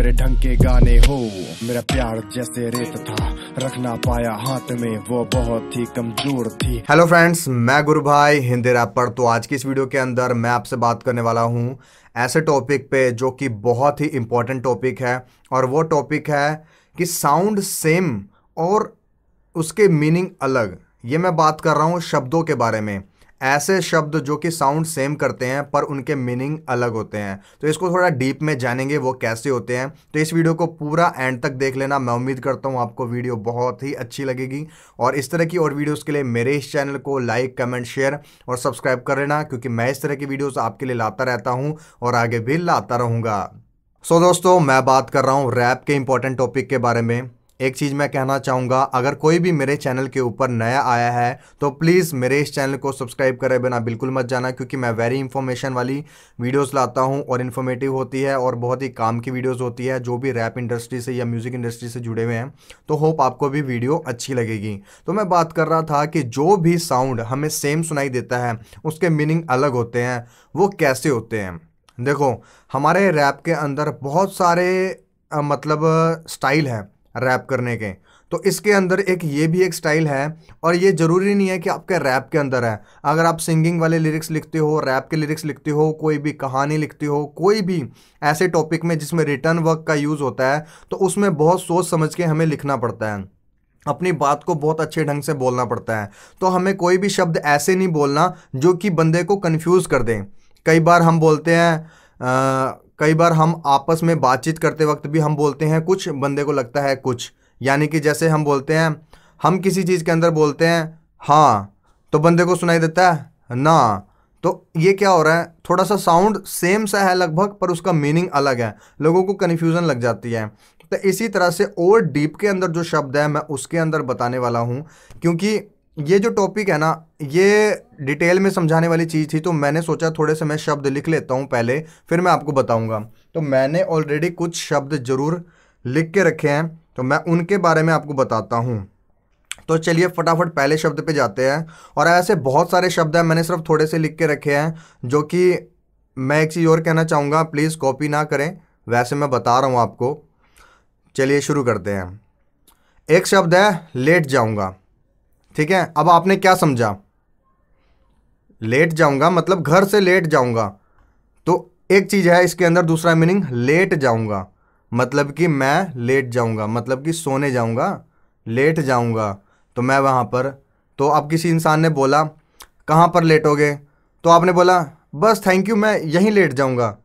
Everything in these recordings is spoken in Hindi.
मेरे ढंग के गाने हो। मेरा प्यार जैसे रेत था, रख ना पाया हाथ में, वो बहुत ही कमजोर थी। हेलो फ्रेंड्स, मैं गुरु भाई हिंदी रैपर। तो आज की इस वीडियो के अंदर मैं आपसे बात करने वाला हूँ ऐसे टॉपिक पे जो कि बहुत ही इम्पोर्टेंट टॉपिक है। और वो टॉपिक है कि साउंड सेम और उसके मीनिंग अलग। ये मैं बात कर रहा हूँ शब्दों के बारे में। ऐसे शब्द जो कि साउंड सेम करते हैं पर उनके मीनिंग अलग होते हैं। तो इसको थोड़ा डीप में जानेंगे वो कैसे होते हैं। तो इस वीडियो को पूरा एंड तक देख लेना। मैं उम्मीद करता हूँ आपको वीडियो बहुत ही अच्छी लगेगी। और इस तरह की और वीडियोस के लिए मेरे इस चैनल को लाइक, कमेंट, शेयर और सब्सक्राइब कर लेना, क्योंकि मैं इस तरह की वीडियोस आपके लिए लाता रहता हूँ और आगे भी लाता रहूँगा। सो दोस्तों, मैं बात कर रहा हूँ रैप के इंपॉर्टेंट टॉपिक के बारे में। एक चीज़ मैं कहना चाहूँगा, अगर कोई भी मेरे चैनल के ऊपर नया आया है तो प्लीज़ मेरे इस चैनल को सब्सक्राइब करे बिना बिल्कुल मत जाना, क्योंकि मैं वेरी इंफॉर्मेशन वाली वीडियोस लाता हूँ और इन्फॉर्मेटिव होती है और बहुत ही काम की वीडियोस होती है जो भी रैप इंडस्ट्री से या म्यूज़िक इंडस्ट्री से जुड़े हुए हैं। तो होप आपको भी वीडियो अच्छी लगेगी। तो मैं बात कर रहा था कि जो भी साउंड हमें सेम सुनाई देता है उसके मीनिंग अलग होते हैं। वो कैसे होते हैं? देखो, हमारे रैप के अंदर बहुत सारे मतलब स्टाइल है रैप करने के। तो इसके अंदर ये भी एक स्टाइल है। और ये ज़रूरी नहीं है कि आपके रैप के अंदर है। अगर आप सिंगिंग वाले लिरिक्स लिखते हो, रैप के लिरिक्स लिखते हो, कोई भी कहानी लिखते हो, कोई भी ऐसे टॉपिक में जिसमें रिटर्न वर्क का यूज़ होता है, तो उसमें बहुत सोच समझ के हमें लिखना पड़ता है। अपनी बात को बहुत अच्छे ढंग से बोलना पड़ता है। तो हमें कोई भी शब्द ऐसे नहीं बोलना जो कि बंदे को कन्फ्यूज़ कर दें। कई बार हम बोलते हैं, कई बार हम आपस में बातचीत करते वक्त भी हम बोलते हैं कुछ, बंदे को लगता है कुछ। यानी कि जैसे हम बोलते हैं, हम किसी चीज़ के अंदर बोलते हैं हाँ, तो बंदे को सुनाई देता है ना। तो ये क्या हो रहा है, थोड़ा सा साउंड सेम सा है लगभग, पर उसका मीनिंग अलग है। लोगों को कन्फ्यूज़न लग जाती है। तो इसी तरह से और डीप के अंदर जो शब्द है मैं उसके अंदर बताने वाला हूँ, क्योंकि ये जो टॉपिक है ना, ये डिटेल में समझाने वाली चीज़ थी। तो मैंने सोचा थोड़े से मैं शब्द लिख लेता हूँ पहले, फिर मैं आपको बताऊँगा। तो मैंने ऑलरेडी कुछ शब्द ज़रूर लिख के रखे हैं, तो मैं उनके बारे में आपको बताता हूँ। तो चलिए फटाफट पहले शब्द पे जाते हैं। और ऐसे बहुत सारे शब्द हैं, मैंने सिर्फ थोड़े से लिख के रखे हैं। जो कि मैं एक चीज़ और कहना चाहूँगा, प्लीज़ कॉपी ना करें, वैसे मैं बता रहा हूँ आपको। चलिए शुरू करते हैं। एक शब्द है लेट जाऊँगा। ठीक है, अब आपने क्या समझा? लेट जाऊँगा मतलब घर से लेट जाऊँगा। तो एक चीज़ है इसके अंदर, दूसरा मीनिंग लेट जाऊँगा मतलब कि मैं लेट जाऊँगा, मतलब कि सोने जाऊँगा। लेट जाऊँगा तो मैं वहाँ पर, तो अब किसी इंसान ने बोला कहाँ पर लेटोगे, तो आपने बोला बस थैंक यू, मैं यहीं लेट जाऊँगा।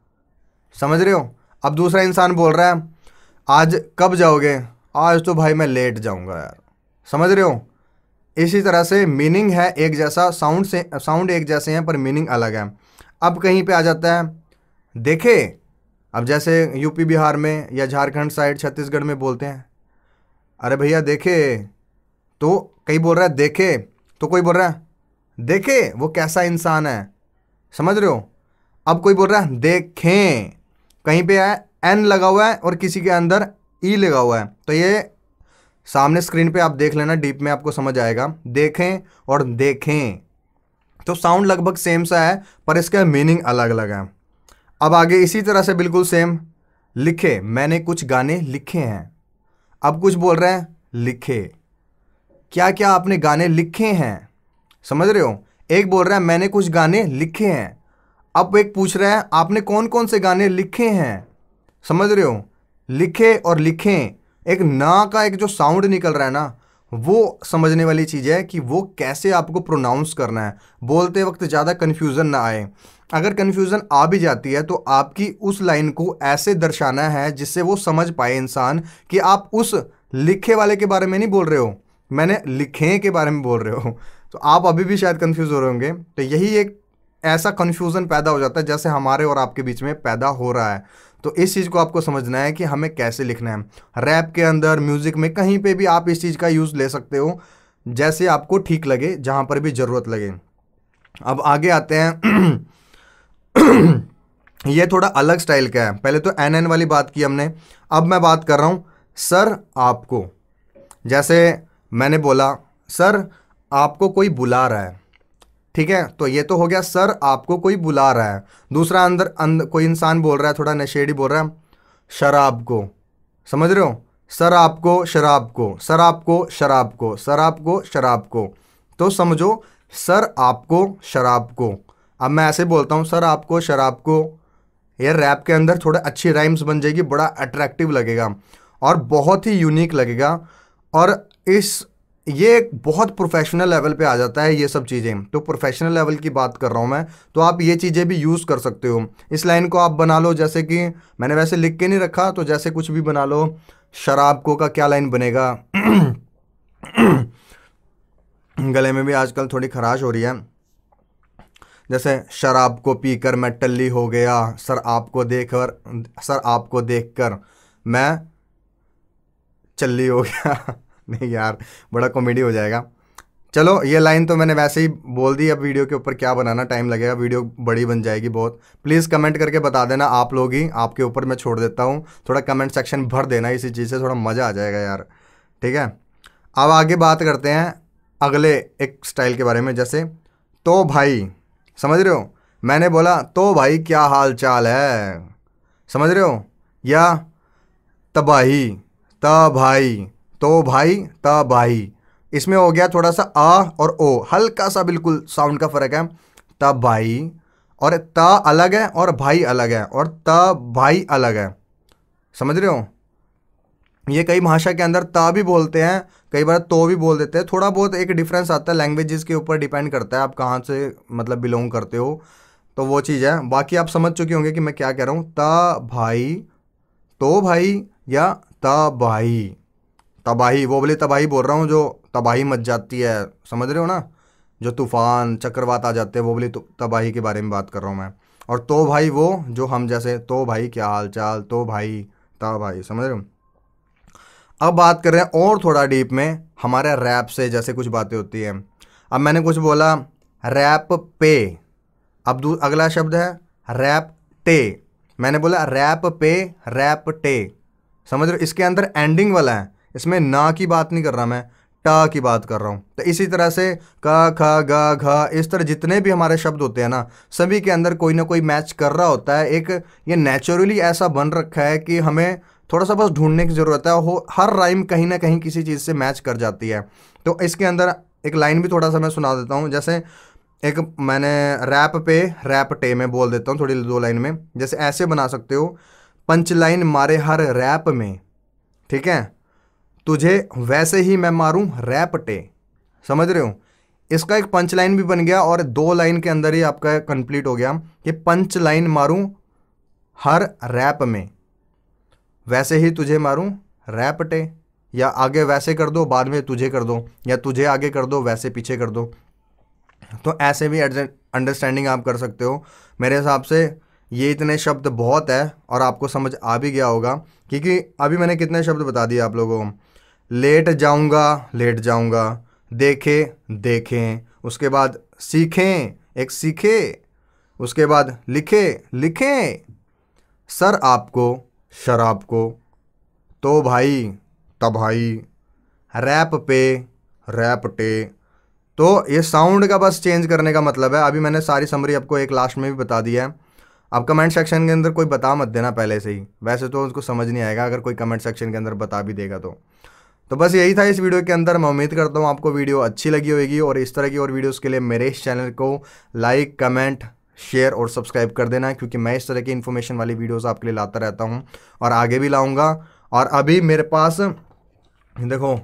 समझ रहे हो? अब दूसरा इंसान बोल रहा है आज कब जाओगे, आज तो भाई मैं लेट जाऊँगा यार। समझ रहे हो? इसी तरह से मीनिंग है एक जैसा, साउंड एक जैसे हैं पर मीनिंग अलग है। अब कहीं पे आ जाता है देखे। अब जैसे यूपी बिहार में या झारखंड साइड, छत्तीसगढ़ में बोलते हैं अरे भैया देखे, तो कहीं बोल रहा है देखे, तो कोई बोल रहा है देखे वो कैसा इंसान है। समझ रहे हो? अब कोई बोल रहा है देखें, कहीं पे है एन लगा हुआ है और किसी के अंदर ई लगा हुआ है। तो ये सामने स्क्रीन पे आप देख लेना, डीप में आपको समझ आएगा। देखें और देखें, तो साउंड लगभग सेम सा है पर इसका मीनिंग अलग अलग है। अब आगे इसी तरह से बिल्कुल सेम, लिखे, मैंने कुछ गाने लिखे हैं। अब कुछ बोल रहे हैं लिखे, क्या क्या आपने गाने लिखे हैं? समझ रहे हो? एक बोल रहा है मैंने कुछ गाने लिखे हैं। अब एक पूछ रहा है आपने कौन कौन से गाने लिखे हैं? समझ रहे हो? लिखे और लिखें, एक ना का एक जो साउंड निकल रहा है ना, वो समझने वाली चीज़ है कि वो कैसे आपको प्रोनाउंस करना है। बोलते वक्त ज़्यादा कन्फ्यूज़न ना आए। अगर कन्फ्यूज़न आ भी जाती है तो आपकी उस लाइन को ऐसे दर्शाना है जिससे वो समझ पाए इंसान कि आप उस लिखे वाले के बारे में नहीं बोल रहे हो, मैंने लिखे के बारे में बोल रहे हो। तो आप अभी भी शायद कन्फ्यूज़ हो रहे होंगे। तो यही एक ऐसा कन्फ्यूज़न पैदा हो जाता है जैसे हमारे और आपके बीच में पैदा हो रहा है। तो इस चीज़ को आपको समझना है कि हमें कैसे लिखना है। रैप के अंदर, म्यूज़िक में, कहीं पे भी आप इस चीज़ का यूज़ ले सकते हो जैसे आपको ठीक लगे, जहाँ पर भी ज़रूरत लगे। अब आगे आते हैं ये थोड़ा अलग स्टाइल का है। पहले तो एन एन वाली बात की हमने, अब मैं बात कर रहा हूँ सर आपको। जैसे मैंने बोला सर आपको कोई बुला रहा है, ठीक है, तो ये तो हो गया सर आपको कोई बुला रहा है। दूसरा अंदर कोई इंसान बोल रहा है, थोड़ा नशेड़ी बोल रहा है शराब को, समझ रहे हो? सर आपको शराब को, सर आपको शराब को, सर आपको शराब को। तो समझो सर आपको शराब को। अब मैं ऐसे बोलता हूँ सर आपको शराब को, ये रैप के अंदर थोड़ा अच्छी राइम्स बन जाएगी, बड़ा अट्रैक्टिव लगेगा और बहुत ही यूनिक लगेगा। और ये बहुत प्रोफेशनल लेवल पे आ जाता है ये सब चीज़ें। तो प्रोफेशनल लेवल की बात कर रहा हूँ मैं, तो आप ये चीज़ें भी यूज़ कर सकते हो। इस लाइन को आप बना लो, जैसे कि मैंने वैसे लिख के नहीं रखा, तो जैसे कुछ भी बना लो। शराब को का क्या लाइन बनेगा? गले में भी आजकल थोड़ी खराश हो रही है। जैसे शराब को पीकर मैं टल्ली हो गया, सर आपको देखकर मैं चल्ली हो गया। नहीं यार, बड़ा कॉमेडी हो जाएगा। चलो ये लाइन तो मैंने वैसे ही बोल दी। अब वीडियो के ऊपर क्या बनाना, टाइम लगेगा, वीडियो बड़ी बन जाएगी बहुत। प्लीज़ कमेंट करके बता देना आप लोग ही, आपके ऊपर मैं छोड़ देता हूँ। थोड़ा कमेंट सेक्शन भर देना, इसी चीज़ से थोड़ा मज़ा आ जाएगा यार, ठीक है। अब आगे बात करते हैं अगले एक स्टाइल के बारे में। जैसे तो भाई, समझ रहे हो? मैंने बोला तो भाई क्या हाल चाल है, समझ रहे हो? या तबाही, तबाही, तो भाई तबाही, इसमें हो गया थोड़ा सा आ और ओ, हल्का सा बिल्कुल साउंड का फ़र्क है। तबाही और ता अलग है और भाई अलग है और तबाही अलग है, समझ रहे हो? ये कई भाषा के अंदर ता भी बोलते हैं, कई बार तो भी बोल देते हैं। थोड़ा बहुत एक डिफरेंस आता है, लैंग्वेजेस के ऊपर डिपेंड करता है आप कहाँ से मतलब बिलोंग करते हो, तो वो चीज़ है। बाकी आप समझ चुके होंगे कि मैं क्या कह रहा हूँ। ता भाई, तो भाई या तबाही। तबाही, वो बोले तबाही बोल रहा हूँ जो तबाही मच जाती है, समझ रहे हो ना? जो तूफ़ान चक्रवात आ जाते हैं, वो बोले तो तबाही के बारे में बात कर रहा हूँ मैं। और तो भाई वो जो हम जैसे तो भाई क्या हाल चाल, तो भाई तबाही, समझ रहे हो? अब बात कर रहे हैं और थोड़ा डीप में हमारे रैप से, जैसे कुछ बातें होती हैं। अब मैंने कुछ बोला रैप पे, अब अगला शब्द है रैप टे। मैंने बोला रैप पे, रैप टे, समझ रहे हो? इसके अंदर एंडिंग वाला है, इसमें ना की बात नहीं कर रहा मैं, टा की बात कर रहा हूँ। तो इसी तरह से का, ख, ग, घ, इस तरह जितने भी हमारे शब्द होते हैं ना, सभी के अंदर कोई ना कोई मैच कर रहा होता है। एक ये नेचुरली ऐसा बन रखा है कि हमें थोड़ा सा बस ढूंढने की ज़रूरत है। हर राइम कहीं ना कहीं किसी चीज़ से मैच कर जाती है। तो इसके अंदर एक लाइन भी थोड़ा सा मैं सुना देता हूँ। जैसे एक मैंने रैप पे, रैप टे में बोल देता हूँ थोड़ी दो लाइन में। जैसे ऐसे बना सकते हो, पंच लाइन मारे हर रैप में, ठीक है, तुझे वैसे ही मैं मारूं रैप टे, समझ रहे हो? इसका एक पंच लाइन भी बन गया और दो लाइन के अंदर ही आपका कंप्लीट हो गया कि पंच लाइन मारूं हर रैप में, वैसे ही तुझे मारूं रैप टे। या आगे वैसे कर दो, बाद में तुझे कर दो, या तुझे आगे कर दो, वैसे पीछे कर दो। तो ऐसे भी अंडरस्टैंडिंग आप कर सकते हो। मेरे हिसाब से ये इतने शब्द बहुत है और आपको समझ आ भी गया होगा, क्योंकि अभी मैंने कितने शब्द बता दिए आप लोगों को। लेट जाऊंगा, लेट जाऊंगा, देखे, देखें, उसके बाद सीखें, एक सीखे, उसके बाद लिखे, लिखें, सर आपको शराब को, तो भाई तबाही, रैप पे, रैप टे। तो ये साउंड का बस चेंज करने का मतलब है। अभी मैंने सारी समरी आपको एक लास्ट में भी बता दिया है। अब कमेंट सेक्शन के अंदर कोई बता मत देना पहले से ही, वैसे तो उसको समझ नहीं आएगा अगर कोई कमेंट सेक्शन के अंदर बता भी देगा तो बस यही था इस वीडियो के अंदर। मैं उम्मीद करता हूँ आपको वीडियो अच्छी लगी होगी, और इस तरह की और वीडियोस के लिए मेरे इस चैनल को लाइक, कमेंट, शेयर और सब्सक्राइब कर देना, क्योंकि मैं इस तरह की इन्फॉर्मेशन वाली वीडियोस आपके लिए लाता रहता हूँ और आगे भी लाऊंगा। और अभी मेरे पास देखो,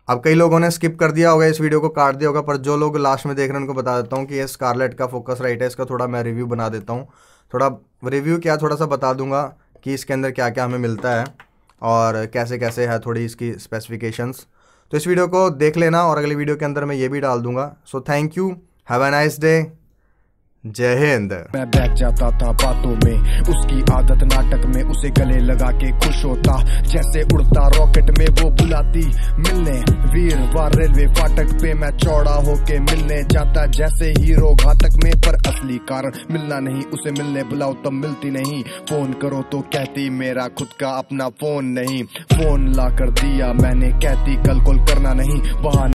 अब कई लोगों ने स्किप कर दिया होगा, इस वीडियो को काट दिया होगा, पर जो लोग लास्ट में देख रहे हैं उनको बता देता हूँ कि ये स्कारलेट का फोकसराइट है, इसका थोड़ा मैं रिव्यू बना देता हूँ। थोड़ा रिव्यू क्या, थोड़ा सा बता दूंगा कि इसके अंदर क्या क्या हमें मिलता है और कैसे कैसे है थोड़ी इसकी स्पेसिफिकेशंस। तो इस वीडियो को देख लेना और अगली वीडियो के अंदर मैं ये भी डाल दूंगा। So thank you, have a nice day, जय हिंद। मैं बैठ जाता था बातों में, उसकी आदत नाटक में, उसे गले लगा के खुश होता, जैसे उड़ता रॉकेट में वो बुलाती मिलने। वीरवार रेलवे फाटक पे मैं चौड़ा होके मिलने जाता, जैसे हीरो घातक में, पर असली कारण मिलना नहीं, उसे मिलने बुलाओ तब मिलती नहीं। फोन करो तो कहती मेरा खुद का अपना फोन नहीं, फोन ला कर दिया मैंने, कहती कल कॉल करना नहीं, बहाने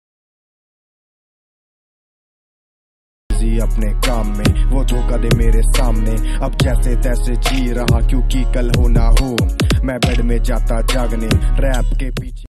अपने काम में, वो धोखा दे मेरे सामने। अब जैसे तैसे जी रहा क्योंकि कल हो ना हो, मैं बेड में जाता जागने रैप के पीछे।